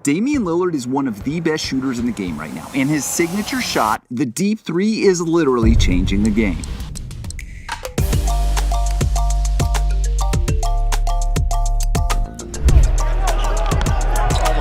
Damian Lillard is one of the best shooters in the game right now, and his signature shot, the deep three, is literally changing the game.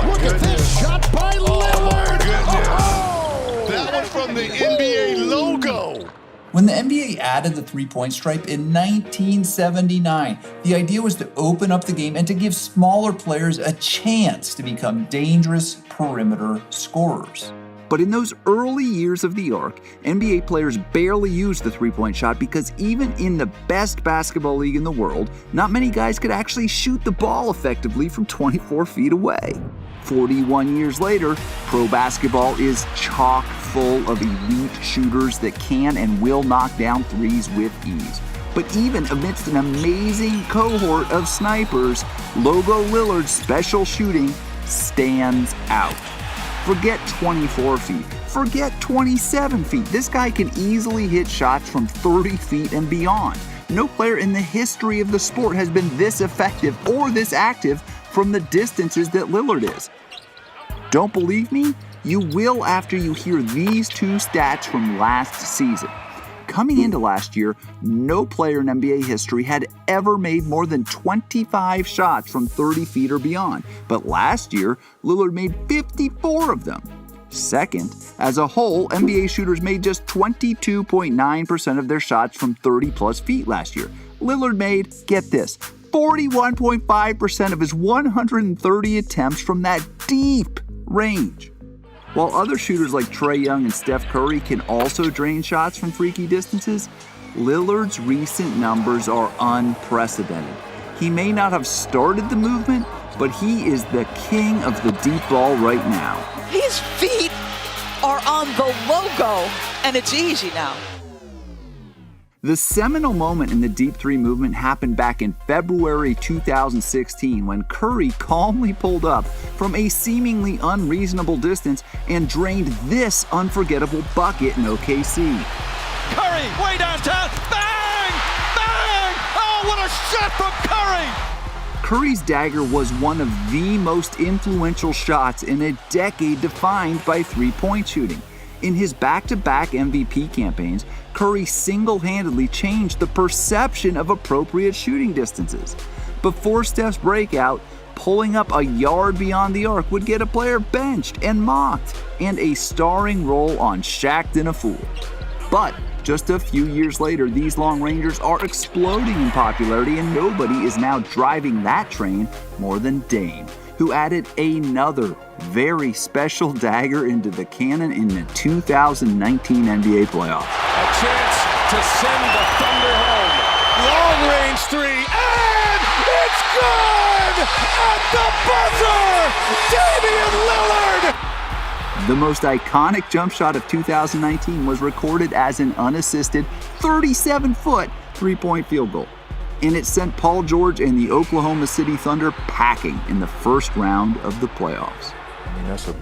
Look at this shot by Lillard! Oh, that one from the NBA logo. When the NBA added the three-point stripe in 1979, the idea was to open up the game and to give smaller players a chance to become dangerous perimeter scorers. But in those early years of the arc, NBA players barely used the three-point shot because even in the best basketball league in the world, not many guys could actually shoot the ball effectively from 24 feet away. 41 years later, pro basketball is chock full of elite shooters that can and will knock down threes with ease. But even amidst an amazing cohort of snipers, Logo Lillard's special shooting stands out. Forget 24 feet. Forget 27 feet. This guy can easily hit shots from 30 feet and beyond. No player in the history of the sport has been this effective or this active from the distances that Lillard is. Don't believe me? You will after you hear these two stats from last season. Coming into last year, no player in NBA history had ever made more than 25 shots from 30 feet or beyond. But last year, Lillard made 54 of them. Second, as a whole, NBA shooters made just 22.9% of their shots from 30 plus feet last year. Lillard made, get this, 41.5% of his 130 attempts from that deep range. While other shooters like Trae Young and Steph Curry can also drain shots from freaky distances, Lillard's recent numbers are unprecedented. He may not have started the movement, but he is the king of the deep ball right now. His feet are on the logo, and it's easy now. The seminal moment in the deep three movement happened back in February 2016 when Curry calmly pulled up from a seemingly unreasonable distance and drained this unforgettable bucket in OKC. Curry, way downtown, bang! Bang! Oh, what a shot from Curry! Curry's dagger was one of the most influential shots in a decade defined by three-point shooting. In his back-to-back MVP campaigns, Curry single-handedly changed the perception of appropriate shooting distances. Before Steph's breakout, pulling up a yard beyond the arc would get a player benched and mocked, and a starring role on Shaq'd in a Fool. But just a few years later, these long rangers are exploding in popularity, and nobody is now driving that train more than Dame, who added another very special dagger into the canon in the 2019 NBA playoffs. A chance to send the Thunder home. Long-range three, and it's good! At the buzzer, Damian Lillard! The most iconic jump shot of 2019 was recorded as an unassisted 37-foot three-point field goal. And it sent Paul George and the Oklahoma City Thunder packing in the first round of the playoffs. I mean, that's a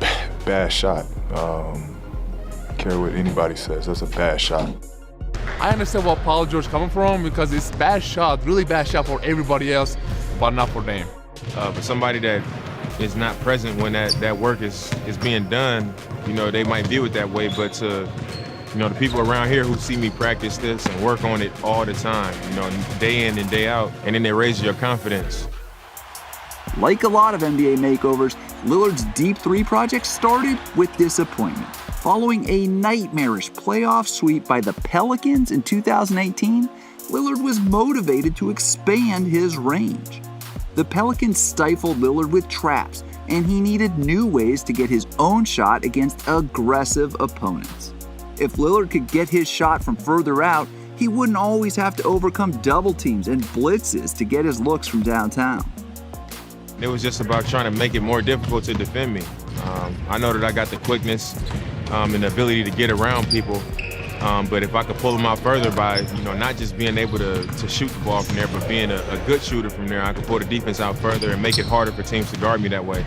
bad shot. I don't care what anybody says, that's a bad shot. I understand where Paul George coming from because it's bad shot, really bad shot for everybody else, but not for Dame. For somebody that is not present when that work is being done, you know, they might view it that way, but to the people around here who see me practice this and work on it all the time, day in and day out, and then they raise your confidence. Like a lot of NBA makeovers, Lillard's deep three project started with disappointment. Following a nightmarish playoff sweep by the Pelicans in 2018, Lillard was motivated to expand his range. The Pelicans stifled Lillard with traps, and he needed new ways to get his own shot against aggressive opponents. If Lillard could get his shot from further out, he wouldn't always have to overcome double teams and blitzes to get his looks from downtown. It was just about trying to make it more difficult to defend me. I know that I got the quickness and the ability to get around people, but if I could pull them out further by not just being able to shoot the ball from there, but being a good shooter from there, I could pull the defense out further and make it harder for teams to guard me that way.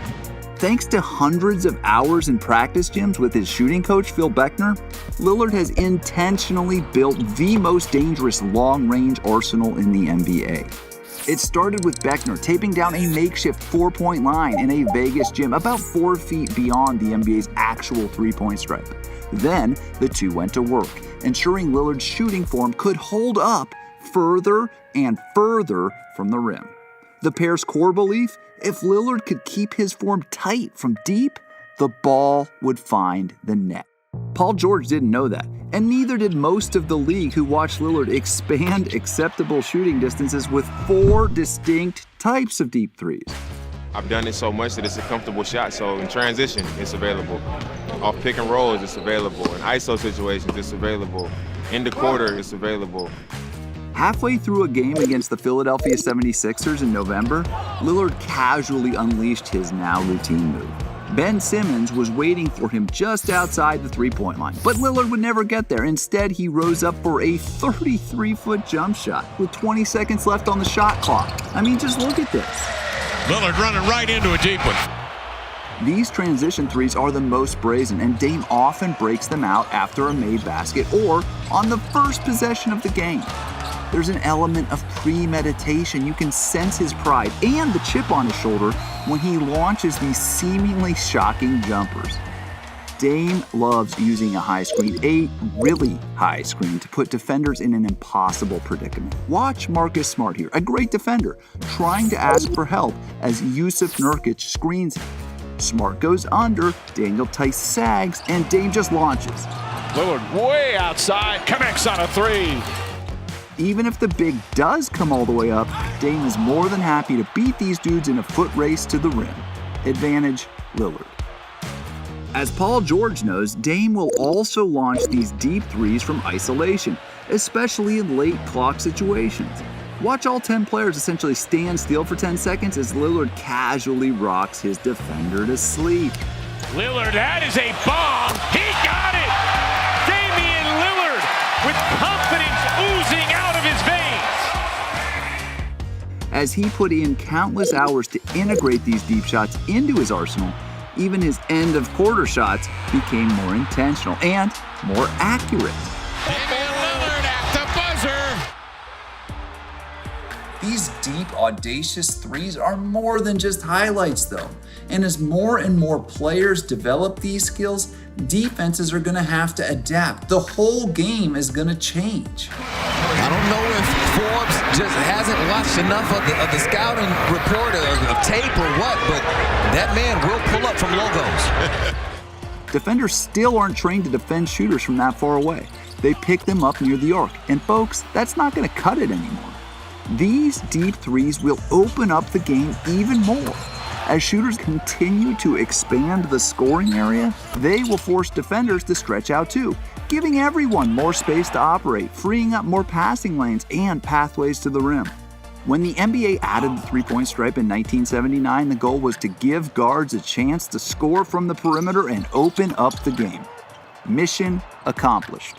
Thanks to hundreds of hours in practice gyms with his shooting coach, Phil Beckner, Lillard has intentionally built the most dangerous long-range arsenal in the NBA. It started with Beckner taping down a makeshift 4-point line in a Vegas gym about 4 feet beyond the NBA's actual 3-point stripe. Then the two went to work, ensuring Lillard's shooting form could hold up further and further from the rim. The pair's core belief: if Lillard could keep his form tight from deep, the ball would find the net. Paul George didn't know that, and neither did most of the league, who watched Lillard expand acceptable shooting distances with 4 distinct types of deep threes. I've done it so much that it's a comfortable shot. So in transition, it's available. Off pick and rolls, it's available. In ISO situations, it's available. In the quarter, it's available. Halfway through a game against the Philadelphia 76ers in November, Lillard casually unleashed his now routine move. Ben Simmons was waiting for him just outside the 3-point line, but Lillard would never get there. Instead, he rose up for a 33-foot jump shot with 20 seconds left on the shot clock. I mean, just look at this. Lillard running right into a deep one. These transition threes are the most brazen, and Dame often breaks them out after a made basket or on the first possession of the game. There's an element of premeditation. You can sense his pride and the chip on his shoulder when he launches these seemingly shocking jumpers. Dame loves using a high screen, a really high screen, to put defenders in an impossible predicament. Watch Marcus Smart here, a great defender, trying to ask for help as Yusuf Nurkic screens him. Smart goes under, Daniel Tice sags, and Dame just launches. Lillard way outside, connects on a 3. Even if the big does come all the way up, Dame is more than happy to beat these dudes in a foot race to the rim. Advantage Lillard. As Paul George knows, Dame will also launch these deep threes from isolation, especially in late clock situations. Watch all 10 players essentially stand still for 10 seconds as Lillard casually rocks his defender to sleep. Lillard, that is a bomb. He got it. Damian Lillard with confidence oozing out of his veins. As he put in countless hours to integrate these deep shots into his arsenal, even his end of quarter shots became more intentional and more accurate. Damian Lillard at the buzzer. These deep, audacious threes are more than just highlights, though. And as more and more players develop these skills, defenses are going to have to adapt. The whole game is going to change. I don't know if Forbes just hasn't watched enough of the scouting report of tape or what, but that man will pull up from logos. Defenders still aren't trained to defend shooters from that far away. They pick them up near the arc, and folks, that's not going to cut it anymore. These deep threes will open up the game even more. As shooters continue to expand the scoring area, they will force defenders to stretch out too, giving everyone more space to operate, freeing up more passing lanes and pathways to the rim. When the NBA added the 3-point stripe in 1979, the goal was to give guards a chance to score from the perimeter and open up the game. Mission accomplished.